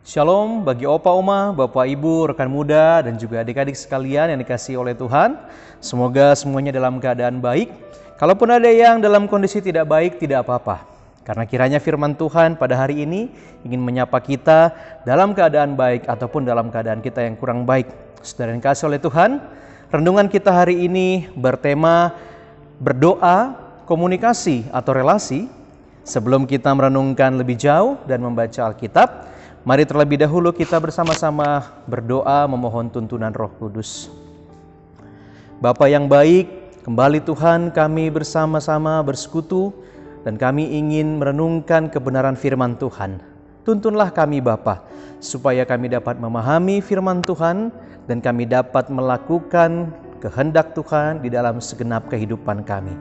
Shalom bagi Opa Oma, Bapak Ibu, rekan muda, dan juga adik-adik sekalian yang dikasihi oleh Tuhan. Semoga semuanya dalam keadaan baik. Kalaupun ada yang dalam kondisi tidak baik, tidak apa-apa. Karena kiranya firman Tuhan pada hari ini ingin menyapa kita dalam keadaan baik ataupun dalam keadaan kita yang kurang baik. Saudara yang dikasihi oleh Tuhan, renungan kita hari ini bertema berdoa, komunikasi atau relasi. Sebelum kita merenungkan lebih jauh dan membaca Alkitab, mari terlebih dahulu kita bersama-sama berdoa memohon tuntunan Roh Kudus. Bapa yang baik, kembali Tuhan kami bersama-sama bersekutu dan kami ingin merenungkan kebenaran firman Tuhan. Tuntunlah kami Bapa, supaya kami dapat memahami firman Tuhan dan kami dapat melakukan kehendak Tuhan di dalam segenap kehidupan kami.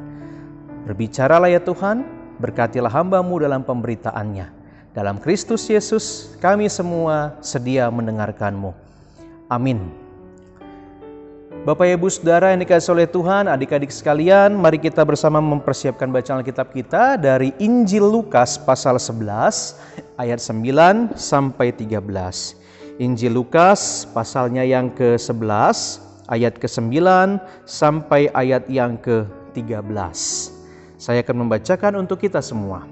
Berbicaralah ya Tuhan, berkatilah hamba-Mu dalam pemberitaannya. Dalam Kristus Yesus, kami semua sedia mendengarkan-Mu. Amin. Bapak Ibu Saudara yang dikasihi oleh Tuhan, adik-adik sekalian, mari kita bersama mempersiapkan bacaan Alkitab kita dari Injil Lukas pasal 11 ayat 9 sampai 13. Injil Lukas pasalnya yang ke-11 ayat ke-9 sampai ayat yang ke-13. Saya akan membacakan untuk kita semua.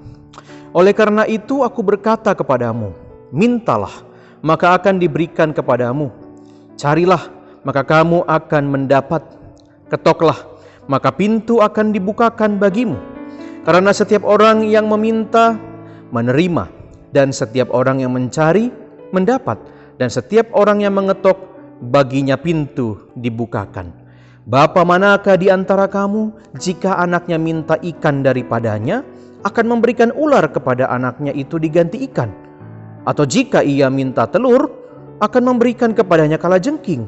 Oleh karena itu aku berkata kepadamu, mintalah, maka akan diberikan kepadamu. Carilah, maka kamu akan mendapat. Ketoklah, maka pintu akan dibukakan bagimu. Karena setiap orang yang meminta, menerima. Dan setiap orang yang mencari, mendapat. Dan setiap orang yang mengetok, baginya pintu dibukakan. Bapa manakah di antara kamu, jika anaknya minta ikan daripadanya, akan memberikan ular kepada anaknya itu diganti ikan? Atau jika ia minta telur, akan memberikan kepadanya kalajengking?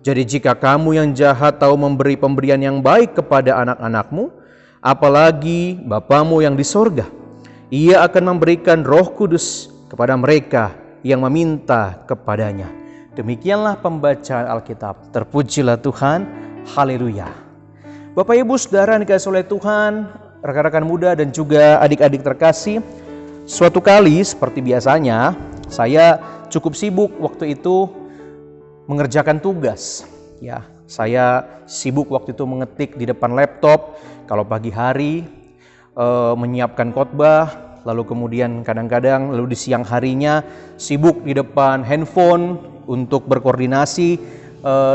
Jadi jika kamu yang jahat tahu memberi pemberian yang baik kepada anak-anakmu, apalagi Bapamu yang di sorga, Ia akan memberikan Roh Kudus kepada mereka yang meminta kepadanya. Demikianlah pembacaan Alkitab. Terpujilah Tuhan. Haleluya. Bapak Ibu Saudara yang dikasihi oleh Tuhan, rekan-rekan muda dan juga adik-adik terkasih, suatu kali seperti biasanya saya cukup sibuk waktu itu mengerjakan tugas. Ya, saya sibuk waktu itu mengetik di depan laptop. Kalau pagi hari menyiapkan khotbah, lalu kemudian kadang-kadang lalu di siang harinya sibuk di depan handphone untuk berkoordinasi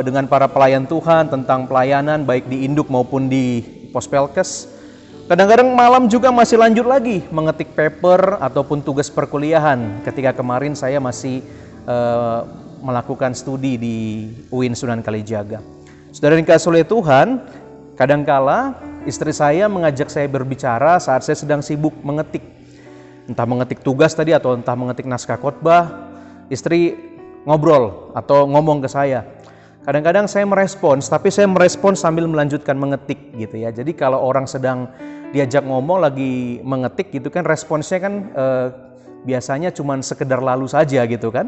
dengan para pelayan Tuhan tentang pelayanan baik di Induk maupun di Pospelkes. Kadang-kadang malam juga masih lanjut lagi mengetik paper ataupun tugas perkuliahan ketika kemarin saya masih melakukan studi di UIN Sunan Kalijaga. Saudara yang dikasihi oleh Tuhan, kadangkala istri saya mengajak saya berbicara saat saya sedang sibuk mengetik. Entah mengetik tugas tadi atau entah mengetik naskah khotbah, istri ngobrol atau ngomong ke saya. Kadang-kadang saya merespons, tapi saya merespons sambil melanjutkan mengetik gitu ya. Jadi kalau orang sedang diajak ngomong lagi mengetik gitu kan, responsnya kan biasanya cuma sekedar lalu saja gitu kan.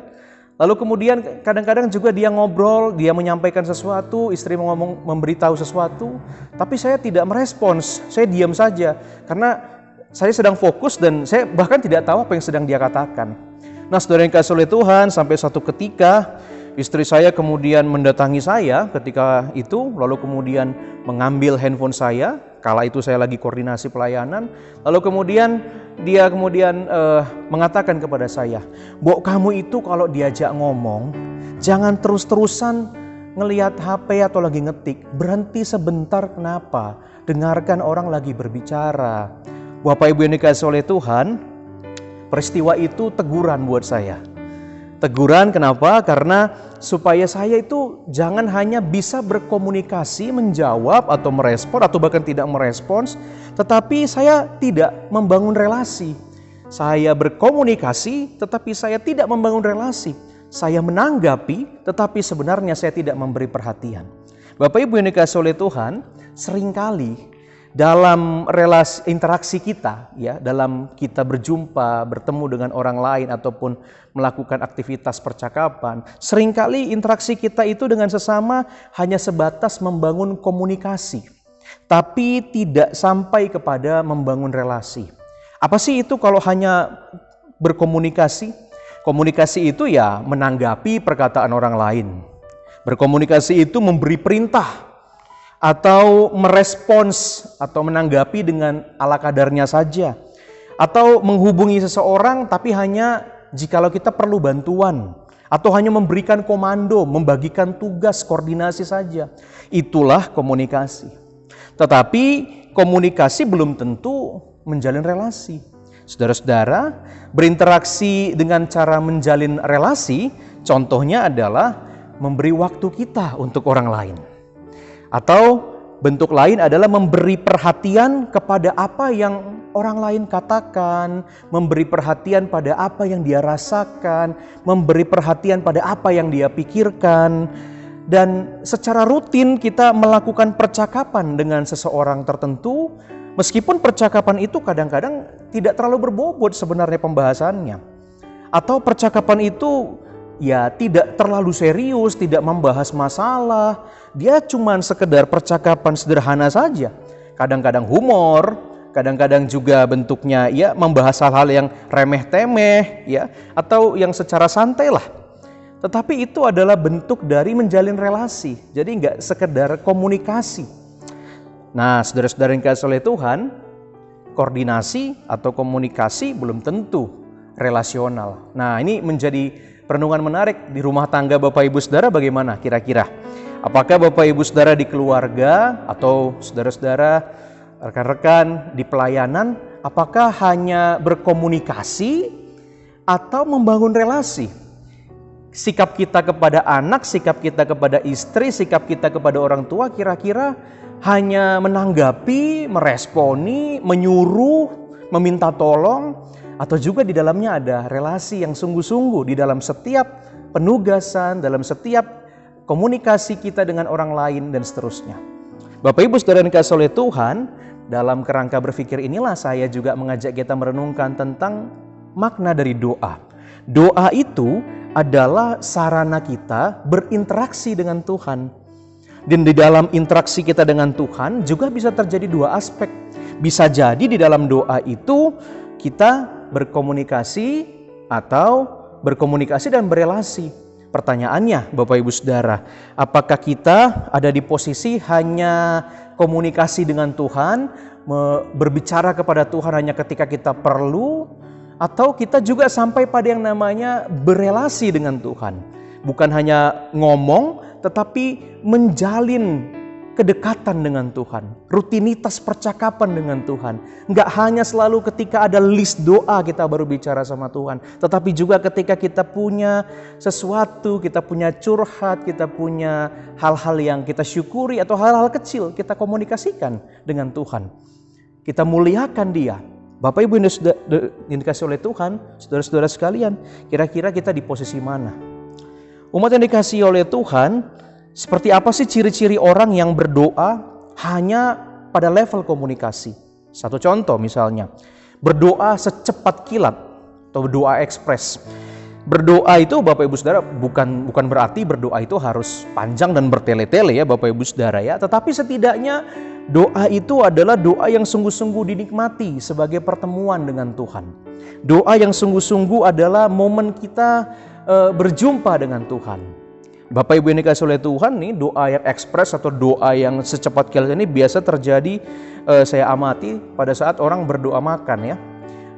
Lalu kemudian kadang-kadang juga dia ngobrol, dia menyampaikan sesuatu, istri memberitahu sesuatu, tapi saya tidak merespons, saya diam saja karena saya sedang fokus dan saya bahkan tidak tahu apa yang sedang dia katakan. Nah, saudara yang dikasihi oleh Tuhan, sampai suatu ketika istri saya kemudian mendatangi saya ketika itu, lalu kemudian mengambil handphone saya, kala itu saya lagi koordinasi pelayanan, lalu kemudian dia mengatakan kepada saya, "Mbok, kamu itu kalau diajak ngomong, jangan terus-terusan ngelihat HP atau lagi ngetik, berhenti sebentar kenapa? Dengarkan orang lagi berbicara." Bapak Ibu yang dikasihi oleh Tuhan, peristiwa itu teguran buat saya. Teguran kenapa? Karena supaya saya itu jangan hanya bisa berkomunikasi, menjawab atau merespon atau bahkan tidak merespons, tetapi saya tidak membangun relasi. Saya berkomunikasi tetapi saya tidak membangun relasi. Saya menanggapi tetapi sebenarnya saya tidak memberi perhatian. Bapak Ibu yang dikasihi oleh Tuhan, seringkali dalam relasi interaksi kita ya, dalam kita berjumpa, bertemu dengan orang lain ataupun melakukan aktivitas percakapan, seringkali interaksi kita itu dengan sesama hanya sebatas membangun komunikasi, tapi tidak sampai kepada membangun relasi. Apa sih itu kalau hanya berkomunikasi? Komunikasi itu ya menanggapi perkataan orang lain. Berkomunikasi itu memberi perintah atau merespons atau menanggapi dengan ala kadarnya saja. Atau menghubungi seseorang tapi hanya jikalau kita perlu bantuan. Atau hanya memberikan komando, membagikan tugas, koordinasi saja. Itulah komunikasi. Tetapi komunikasi belum tentu menjalin relasi. Saudara-saudara, berinteraksi dengan cara menjalin relasi, contohnya adalah memberi waktu kita untuk orang lain. Atau bentuk lain adalah memberi perhatian kepada apa yang orang lain katakan, memberi perhatian pada apa yang dia rasakan, memberi perhatian pada apa yang dia pikirkan. Dan secara rutin kita melakukan percakapan dengan seseorang tertentu, meskipun percakapan itu kadang-kadang tidak terlalu berbobot sebenarnya pembahasannya. Atau percakapan itu ya tidak terlalu serius, tidak membahas masalah. Dia cuma sekedar percakapan sederhana saja. Kadang-kadang humor, kadang-kadang juga bentuknya ya membahas hal-hal yang remeh-temeh ya, atau yang secara santai lah. Tetapi itu adalah bentuk dari menjalin relasi. Jadi enggak sekedar komunikasi. Nah, saudara-saudara yang dikasihi oleh Tuhan, koordinasi atau komunikasi belum tentu relasional. Nah, ini menjadi perenungan menarik di rumah tangga Bapak Ibu Saudara bagaimana kira-kira? Apakah Bapak Ibu Saudara di keluarga atau saudara-saudara rekan-rekan di pelayanan, apakah hanya berkomunikasi atau membangun relasi? Sikap kita kepada anak, sikap kita kepada istri, sikap kita kepada orang tua kira-kira hanya menanggapi, meresponi, menyuruh, meminta tolong, atau juga di dalamnya ada relasi yang sungguh-sungguh di dalam setiap penugasan, dalam setiap komunikasi kita dengan orang lain dan seterusnya. Bapak Ibu Saudara yang dikasihi oleh Tuhan, dalam kerangka berpikir inilah saya juga mengajak kita merenungkan tentang makna dari doa. Doa itu adalah sarana kita berinteraksi dengan Tuhan. Dan di dalam interaksi kita dengan Tuhan juga bisa terjadi dua aspek. Bisa jadi di dalam doa itu kita berkomunikasi atau berkomunikasi dan berelasi. Pertanyaannya Bapak Ibu Saudara, apakah kita ada di posisi hanya komunikasi dengan Tuhan, berbicara kepada Tuhan hanya ketika kita perlu, atau kita juga sampai pada yang namanya berelasi dengan Tuhan. Bukan hanya ngomong, tetapi menjalin kedekatan dengan Tuhan. Rutinitas percakapan dengan Tuhan. Enggak hanya selalu ketika ada list doa kita baru bicara sama Tuhan. Tetapi juga ketika kita punya sesuatu, kita punya curhat, kita punya hal-hal yang kita syukuri atau hal-hal kecil kita komunikasikan dengan Tuhan. Kita muliakan Dia. Bapak Ibu yang dikasihi oleh Tuhan, saudara-saudara sekalian, kira-kira kita di posisi mana? Umat yang dikasihi oleh Tuhan, seperti apa sih ciri-ciri orang yang berdoa hanya pada level komunikasi? Satu contoh misalnya, berdoa secepat kilat atau doa ekspres. Berdoa itu Bapak Ibu Saudara bukan berarti berdoa itu harus panjang dan bertele-tele ya Bapak Ibu Saudara ya, tetapi setidaknya doa itu adalah doa yang sungguh-sungguh dinikmati sebagai pertemuan dengan Tuhan. Doa yang sungguh-sungguh adalah momen kita berjumpa dengan Tuhan. Bapak Ibu yang dikasihi oleh Tuhan nih, doa yang ekspres atau doa yang secepat kilat ini biasa terjadi saya amati pada saat orang berdoa makan ya.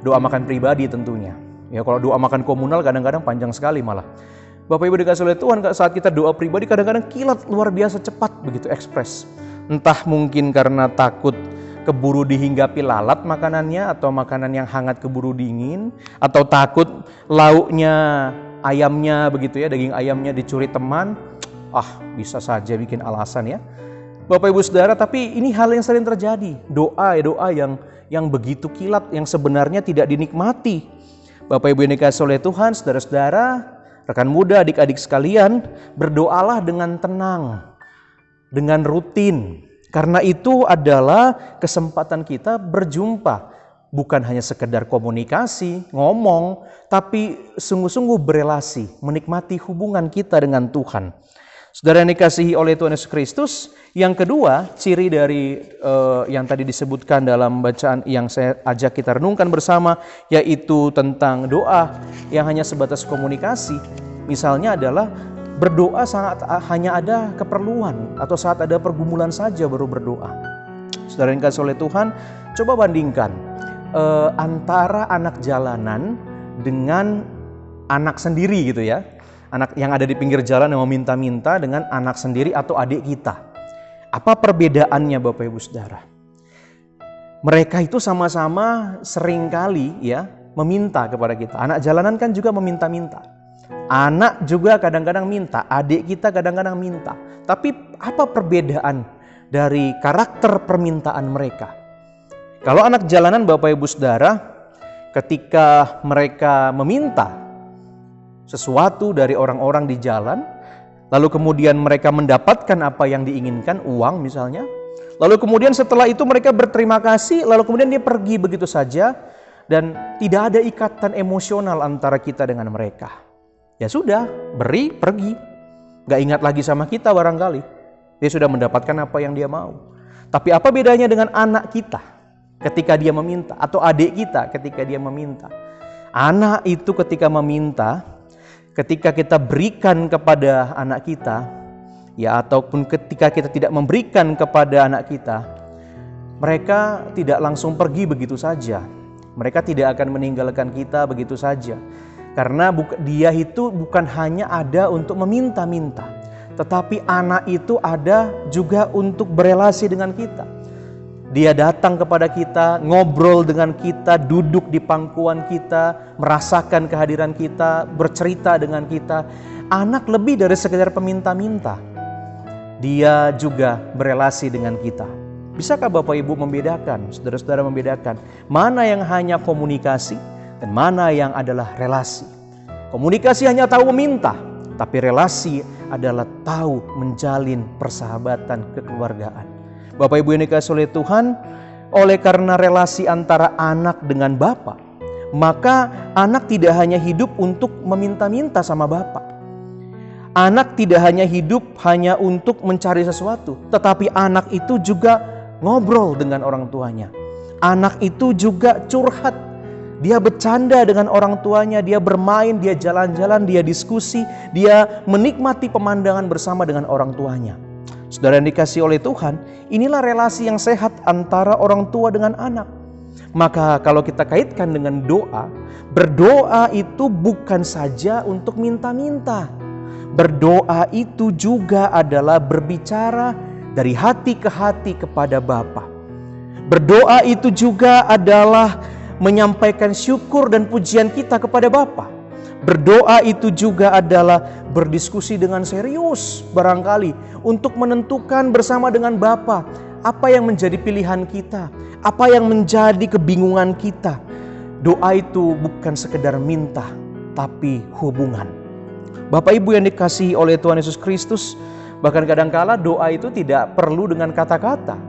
Doa makan pribadi tentunya. Ya kalau doa makan komunal kadang-kadang panjang sekali malah. Bapak Ibu dikasihi oleh Tuhan, saat kita doa pribadi kadang-kadang kilat luar biasa cepat begitu ekspres. Entah mungkin karena takut keburu dihinggapi lalat makanannya atau makanan yang hangat keburu dingin, atau takut lauknya, ayamnya begitu ya, daging ayamnya dicuri teman. Bisa saja bikin alasan ya. Bapak Ibu Saudara, tapi ini hal yang sering terjadi. Doa yang begitu kilat yang sebenarnya tidak dinikmati. Bapak Ibu yang dikasihi oleh Tuhan, saudara-saudara, rekan muda, adik-adik sekalian, berdoalah dengan tenang, dengan rutin. Karena itu adalah kesempatan kita berjumpa. Bukan hanya sekedar komunikasi, ngomong, tapi sungguh-sungguh berelasi, menikmati hubungan kita dengan Tuhan. Saudara yang dikasihi oleh Tuhan Yesus Kristus, yang kedua, ciri dari yang tadi disebutkan dalam bacaan yang saya ajak kita renungkan bersama, yaitu tentang doa yang hanya sebatas komunikasi. Misalnya adalah berdoa saat hanya ada keperluan atau saat ada pergumulan saja baru berdoa. Saudara yang dikasihi oleh Tuhan, coba bandingkan antara anak jalanan dengan anak sendiri gitu ya. Anak yang ada di pinggir jalan yang meminta-minta dengan anak sendiri atau adik kita. Apa perbedaannya Bapak Ibu Saudara? Mereka itu sama-sama seringkali ya meminta kepada kita. Anak jalanan kan juga meminta-minta. Anak juga kadang-kadang minta, adik kita kadang-kadang minta. Tapi apa perbedaan dari karakter permintaan mereka? Kalau anak jalanan Bapak Ibu Saudara, ketika mereka meminta sesuatu dari orang-orang di jalan, lalu kemudian mereka mendapatkan apa yang diinginkan, uang misalnya, lalu kemudian setelah itu mereka berterima kasih, lalu kemudian dia pergi begitu saja, dan tidak ada ikatan emosional antara kita dengan mereka. Ya sudah, beri, pergi, gak ingat lagi sama kita barangkali, dia sudah mendapatkan apa yang dia mau. Tapi apa bedanya dengan anak kita ketika dia meminta, atau adik kita ketika dia meminta? Anak itu ketika meminta, ketika kita berikan kepada anak kita, ya ataupun ketika kita tidak memberikan kepada anak kita, mereka tidak langsung pergi begitu saja. Mereka tidak akan meninggalkan kita begitu saja. Karena dia itu bukan hanya ada untuk meminta-minta, tetapi anak itu ada juga untuk berelasi dengan kita. Dia datang kepada kita, ngobrol dengan kita, duduk di pangkuan kita, merasakan kehadiran kita, bercerita dengan kita. Anak lebih dari sekedar peminta-minta. Dia juga berelasi dengan kita. Bisakah Bapak Ibu membedakan, saudara-saudara membedakan, mana yang hanya komunikasi dan mana yang adalah relasi? Komunikasi hanya tahu meminta, tapi relasi adalah tahu menjalin persahabatan kekeluargaan. Bapak Ibu yang dikasihi oleh Tuhan, oleh karena relasi antara anak dengan Bapa, maka anak tidak hanya hidup untuk meminta-minta sama Bapa. Anak tidak hanya hidup hanya untuk mencari sesuatu, tetapi anak itu juga ngobrol dengan orang tuanya. Anak itu juga curhat. Dia bercanda dengan orang tuanya, dia bermain, dia jalan-jalan, dia diskusi, dia menikmati pemandangan bersama dengan orang tuanya. Saudara yang dikasihi oleh Tuhan, inilah relasi yang sehat antara orang tua dengan anak. Maka kalau kita kaitkan dengan doa, berdoa itu bukan saja untuk minta-minta. Berdoa itu juga adalah berbicara dari hati ke hati kepada Bapa. Berdoa itu juga adalah menyampaikan syukur dan pujian kita kepada Bapa. Berdoa itu juga adalah berdiskusi dengan serius barangkali untuk menentukan bersama dengan Bapa apa yang menjadi pilihan kita, apa yang menjadi kebingungan kita. Doa itu bukan sekedar minta, tapi hubungan. Bapak Ibu yang dikasihi oleh Tuhan Yesus Kristus, bahkan kadangkala doa itu tidak perlu dengan kata-kata.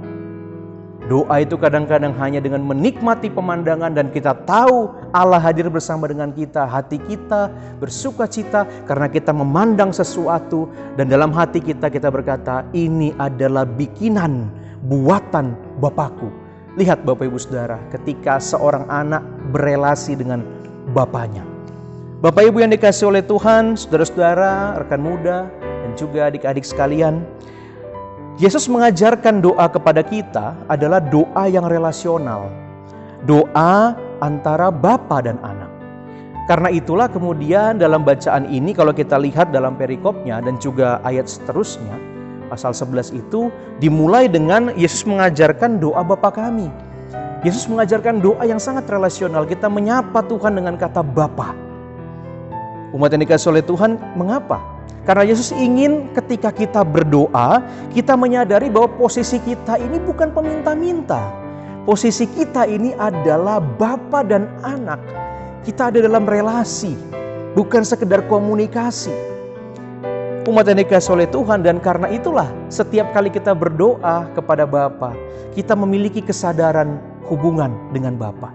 Doa itu kadang-kadang hanya dengan menikmati pemandangan dan kita tahu Allah hadir bersama dengan kita. Hati kita bersuka cita karena kita memandang sesuatu dan dalam hati kita berkata, ini adalah bikinan buatan Bapakku. Lihat Bapak Ibu Saudara, ketika seorang anak berelasi dengan bapaknya. Bapak Ibu yang dikasihi oleh Tuhan, saudara-saudara, rekan muda dan juga adik-adik sekalian, Yesus mengajarkan doa kepada kita adalah doa yang relasional. Doa antara Bapa dan anak. Karena itulah kemudian dalam bacaan ini kalau kita lihat dalam perikopnya dan juga ayat seterusnya, pasal 11 itu dimulai dengan Yesus mengajarkan doa Bapa kami. Yesus mengajarkan doa yang sangat relasional. Kita menyapa Tuhan dengan kata Bapa. Umat yang dikasihi oleh Tuhan, mengapa? Karena Yesus ingin ketika kita berdoa, kita menyadari bahwa posisi kita ini bukan peminta-minta. Posisi kita ini adalah Bapa dan anak. Kita ada dalam relasi, bukan sekedar komunikasi. Umat yang dikasihi oleh Tuhan, dan karena itulah setiap kali kita berdoa kepada Bapa, kita memiliki kesadaran hubungan dengan Bapa.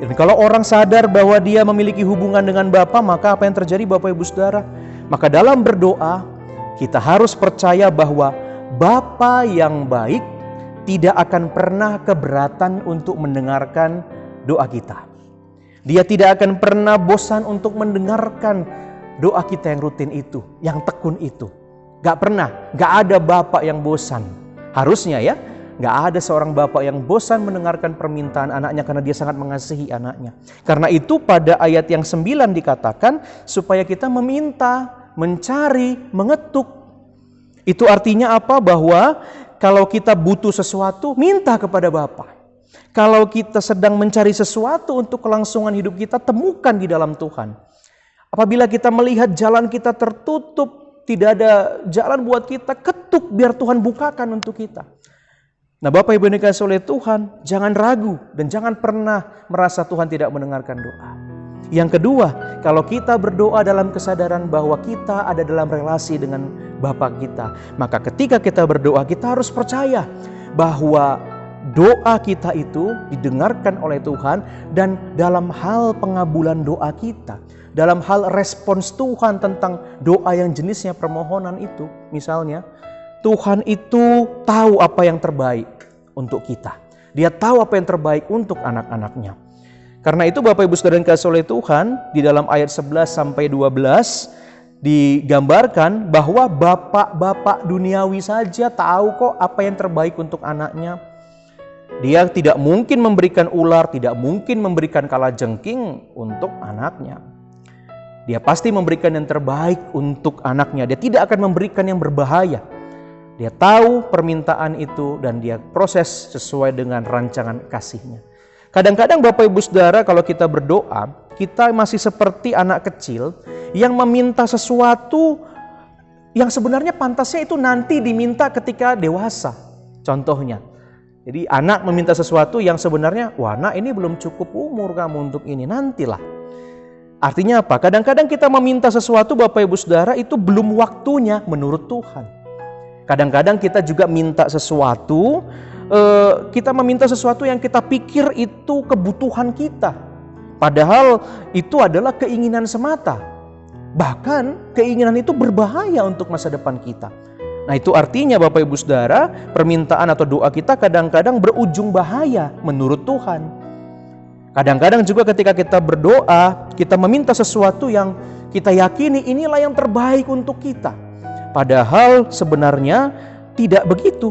Dan kalau orang sadar bahwa dia memiliki hubungan dengan Bapa, maka apa yang terjadi Bapak Ibu Saudara? Maka dalam berdoa, Kita harus percaya bahwa Bapa yang baik tidak akan pernah keberatan untuk mendengarkan doa kita. Dia tidak akan pernah bosan untuk mendengarkan doa kita yang rutin itu, yang tekun itu. Gak pernah, gak ada Bapa yang bosan. Harusnya ya, gak ada seorang Bapa yang bosan mendengarkan permintaan anaknya karena dia sangat mengasihi anaknya. Karena itu pada ayat yang 9 dikatakan supaya kita meminta, mencari, mengetuk. Itu artinya apa? Bahwa kalau kita butuh sesuatu, minta kepada Bapa. Kalau kita sedang mencari sesuatu untuk kelangsungan hidup kita, temukan di dalam Tuhan. Apabila kita melihat jalan kita tertutup, tidak ada jalan buat kita, ketuk biar Tuhan bukakan untuk kita. Nah, Bapak Ibu yang dikasihi oleh Tuhan, jangan ragu dan jangan pernah merasa Tuhan tidak mendengarkan doa. Yang kedua, kalau kita berdoa dalam kesadaran bahwa kita ada dalam relasi dengan Bapa kita, maka ketika kita berdoa, kita harus percaya bahwa doa kita itu didengarkan oleh Tuhan, dan dalam hal pengabulan doa kita, dalam hal respons Tuhan tentang doa yang jenisnya permohonan itu, misalnya, Tuhan itu tahu apa yang terbaik untuk kita. Dia tahu apa yang terbaik untuk anak-anaknya. Karena itu Bapak Ibu Saudara yang dikasihi oleh Tuhan, di dalam ayat 11 sampai 12 digambarkan bahwa bapak-bapak duniawi saja tahu kok apa yang terbaik untuk anaknya. Dia tidak mungkin memberikan ular, tidak mungkin memberikan kalajengking untuk anaknya. Dia pasti memberikan yang terbaik untuk anaknya. Dia tidak akan memberikan yang berbahaya. Dia tahu permintaan itu dan dia proses sesuai dengan rancangan kasih-Nya. Kadang-kadang Bapak Ibu Saudara, kalau kita berdoa, kita masih seperti anak kecil yang meminta sesuatu yang sebenarnya pantasnya itu nanti diminta ketika dewasa. Contohnya, jadi anak meminta sesuatu yang sebenarnya, wah nak ini belum cukup umur kamu untuk ini, nantilah. Artinya apa? Kadang-kadang kita meminta sesuatu Bapak Ibu Saudara itu belum waktunya menurut Tuhan. Kadang-kadang kita juga minta sesuatu, kita meminta sesuatu yang kita pikir itu kebutuhan kita. Padahal itu adalah keinginan semata. Bahkan keinginan itu berbahaya untuk masa depan kita. Nah, itu artinya Bapak Ibu Saudara, permintaan atau doa kita kadang-kadang berujung bahaya menurut Tuhan. Kadang-kadang juga ketika kita berdoa, kita meminta sesuatu yang kita yakini inilah yang terbaik untuk kita. Padahal sebenarnya tidak begitu.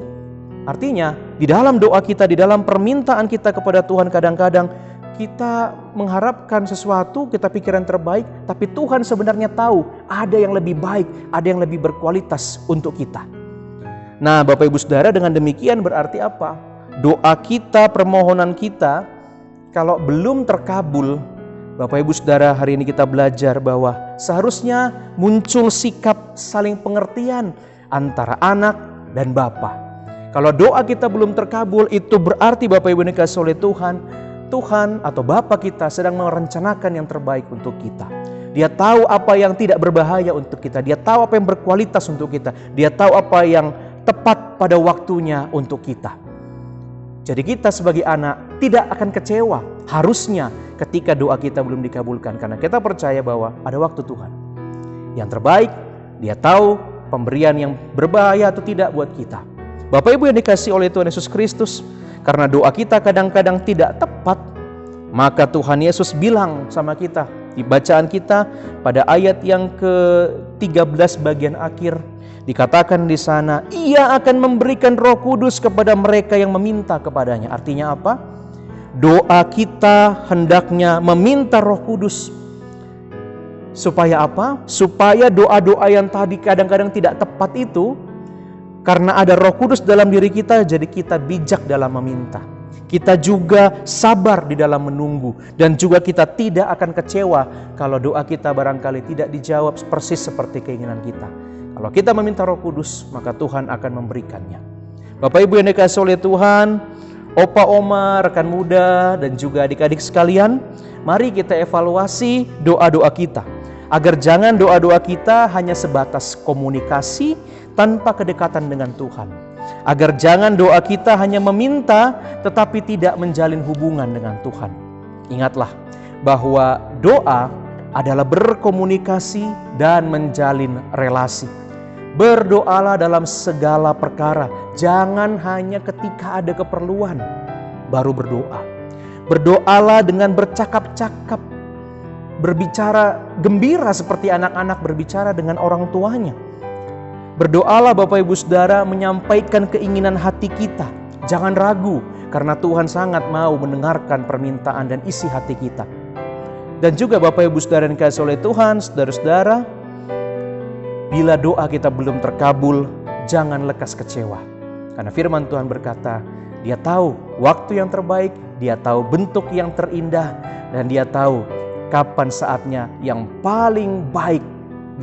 Artinya di dalam doa kita, di dalam permintaan kita kepada Tuhan, kadang-kadang kita mengharapkan sesuatu, kita pikiran terbaik, tapi Tuhan sebenarnya tahu ada yang lebih baik, ada yang lebih berkualitas untuk kita. Nah, Bapak Ibu Saudara, dengan demikian berarti apa? Doa kita, permohonan kita, kalau belum terkabul, Bapak Ibu Saudara, hari ini kita belajar bahwa seharusnya muncul sikap saling pengertian antara anak dan Bapa. Kalau doa kita belum terkabul, itu berarti Bapak Ibu dikasihi oleh Tuhan, Tuhan atau Bapa kita sedang merencanakan yang terbaik untuk kita. Dia tahu apa yang tidak berbahaya untuk kita. Dia tahu apa yang berkualitas untuk kita. Dia tahu apa yang tepat pada waktunya untuk kita. Jadi kita sebagai anak tidak akan kecewa harusnya ketika doa kita belum dikabulkan. Karena kita percaya bahwa ada waktu Tuhan. Yang terbaik, Dia tahu pemberian yang berbahaya atau tidak buat kita. Bapak Ibu yang dikasihi oleh Tuhan Yesus Kristus, karena doa kita kadang-kadang tidak tepat, maka Tuhan Yesus bilang sama kita di bacaan kita pada ayat yang ke-13 bagian akhir, dikatakan di sana, Ia akan memberikan Roh Kudus kepada mereka yang meminta kepadanya. Artinya apa? Doa kita hendaknya meminta Roh Kudus. Supaya apa? Supaya doa-doa yang tadi kadang-kadang tidak tepat itu, karena ada Roh Kudus dalam diri kita, jadi kita bijak dalam meminta. Kita juga sabar di dalam menunggu, dan juga kita tidak akan kecewa kalau doa kita barangkali tidak dijawab persis seperti keinginan kita. Kalau kita meminta Roh Kudus, maka Tuhan akan memberikannya. Bapak Ibu yang dikasihi oleh Tuhan, opa oma, rekan muda, dan juga adik-adik sekalian, mari kita evaluasi doa-doa kita, agar jangan doa-doa kita hanya sebatas komunikasi tanpa kedekatan dengan Tuhan. Agar jangan doa kita hanya meminta tetapi tidak menjalin hubungan dengan Tuhan. Ingatlah bahwa doa adalah berkomunikasi dan menjalin relasi. Berdoalah dalam segala perkara. Jangan hanya ketika ada keperluan baru berdoa. Berdoalah dengan bercakap-cakap. Berbicara gembira seperti anak-anak berbicara dengan orang tuanya. Berdoalah Bapak Ibu Saudara menyampaikan keinginan hati kita. Jangan ragu karena Tuhan sangat mau mendengarkan permintaan dan isi hati kita. Dan juga Bapak Ibu Saudara yang dikasihi oleh Tuhan, saudara-saudara, bila doa kita belum terkabul, jangan lekas kecewa. Karena firman Tuhan berkata, Dia tahu waktu yang terbaik, Dia tahu bentuk yang terindah, dan Dia tahu kapan saatnya yang paling baik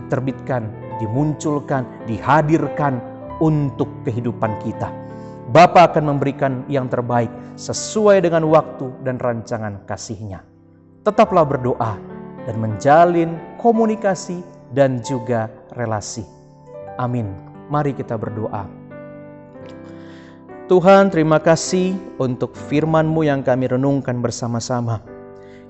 diterbitkan, dimunculkan, dihadirkan untuk kehidupan kita. Bapa akan memberikan yang terbaik sesuai dengan waktu dan rancangan kasih-Nya. Tetaplah berdoa dan menjalin komunikasi dan juga relasi. Amin. Mari kita berdoa. Tuhan, terima kasih untuk firman-Mu yang kami renungkan bersama-sama.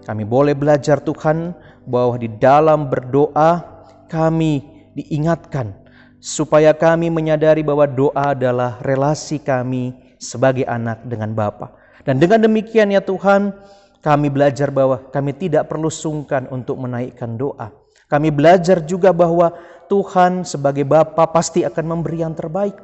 Kami boleh belajar Tuhan bahwa di dalam berdoa kami diingatkan supaya kami menyadari bahwa doa adalah relasi kami sebagai anak dengan Bapa. Dan dengan demikian ya Tuhan, kami belajar bahwa kami tidak perlu sungkan untuk menaikkan doa. Kami belajar juga bahwa Tuhan sebagai Bapa pasti akan memberi yang terbaik.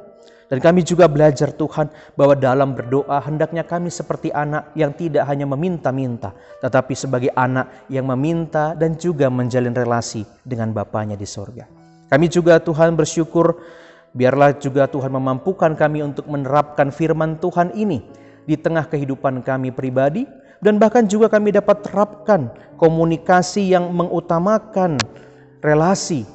Dan kami juga belajar Tuhan bahwa dalam berdoa hendaknya kami seperti anak yang tidak hanya meminta-minta, tetapi sebagai anak yang meminta dan juga menjalin relasi dengan Bapanya di sorga. Kami juga Tuhan bersyukur, biarlah juga Tuhan memampukan kami untuk menerapkan firman Tuhan ini di tengah kehidupan kami pribadi, dan bahkan juga kami dapat terapkan komunikasi yang mengutamakan relasi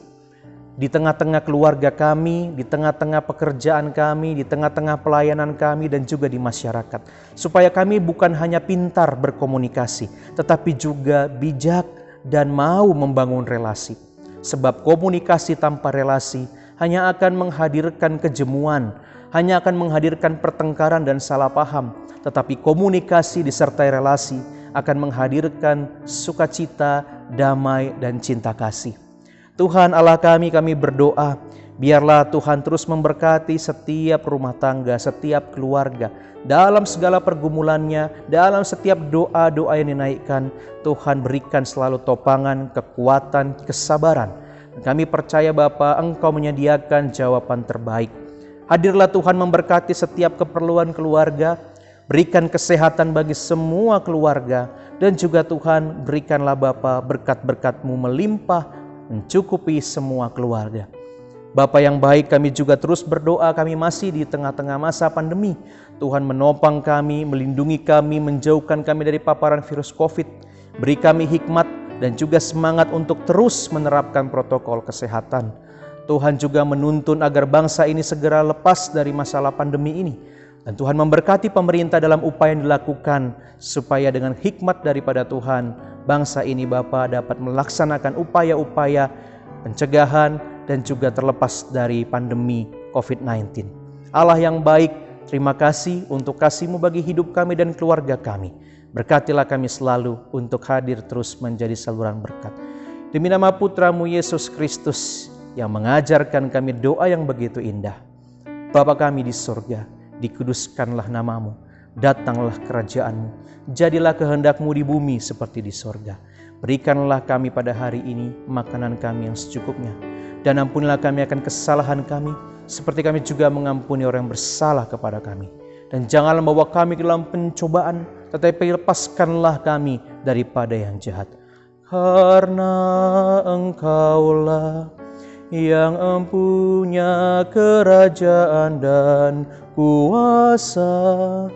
di tengah-tengah keluarga kami, di tengah-tengah pekerjaan kami, di tengah-tengah pelayanan kami, dan juga di masyarakat. Supaya kami bukan hanya pintar berkomunikasi, tetapi juga bijak dan mau membangun relasi. Sebab komunikasi tanpa relasi hanya akan menghadirkan kejemuan, hanya akan menghadirkan pertengkaran dan salah paham. Tetapi komunikasi disertai relasi akan menghadirkan sukacita, damai, dan cinta kasih. Tuhan Allah kami berdoa, biarlah Tuhan terus memberkati setiap rumah tangga, setiap keluarga, dalam segala pergumulannya, dalam setiap doa-doa yang dinaikkan. Tuhan berikan selalu topangan, kekuatan, kesabaran. Dan kami percaya Bapa, Engkau menyediakan jawaban terbaik. Hadirlah Tuhan memberkati setiap keperluan keluarga, berikan kesehatan bagi semua keluarga, dan juga Tuhan berikanlah Bapa berkat-berkat-Mu melimpah, mencukupi semua keluarga. Bapa yang baik, kami juga terus berdoa, kami masih di tengah-tengah masa pandemi. Tuhan menopang kami, melindungi kami, menjauhkan kami dari paparan virus COVID. Beri kami hikmat dan juga semangat untuk terus menerapkan protokol kesehatan. Tuhan juga menuntun agar bangsa ini segera lepas dari masalah pandemi ini. Dan Tuhan memberkati pemerintah dalam upaya yang dilakukan, supaya dengan hikmat daripada Tuhan, bangsa ini Bapa dapat melaksanakan upaya-upaya pencegahan dan juga terlepas dari pandemi COVID-19. Allah yang baik, terima kasih untuk kasih-Mu bagi hidup kami dan keluarga kami. Berkatilah kami selalu untuk hadir terus menjadi saluran berkat. Demi nama Putra-Mu Yesus Kristus yang mengajarkan kami doa yang begitu indah. Bapa kami di surga, dikuduskanlah nama-Mu, datanglah kerajaan-Mu, jadilah kehendak-Mu di bumi seperti di sorga. Berikanlah kami pada hari ini makanan kami yang secukupnya, dan ampunilah kami akan kesalahan kami, seperti kami juga mengampuni orang yang bersalah kepada kami. Dan janganlah membawa kami ke dalam pencobaan, tetapi lepaskanlah kami daripada yang jahat. Karena Engkaulah yang empunya kerajaan dan kuasa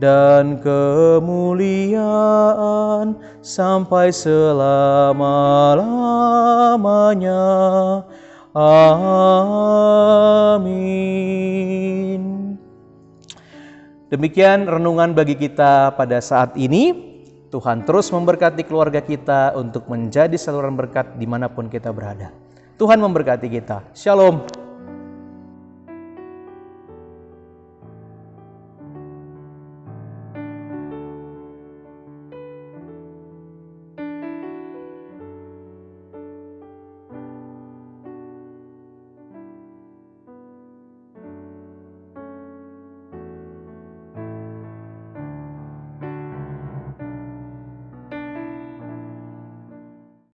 dan kemuliaan sampai selama-lamanya. Amin. Demikian renungan bagi kita pada saat ini. Tuhan terus memberkati keluarga kita untuk menjadi saluran berkat dimanapun kita berada. Tuhan memberkati kita. Shalom.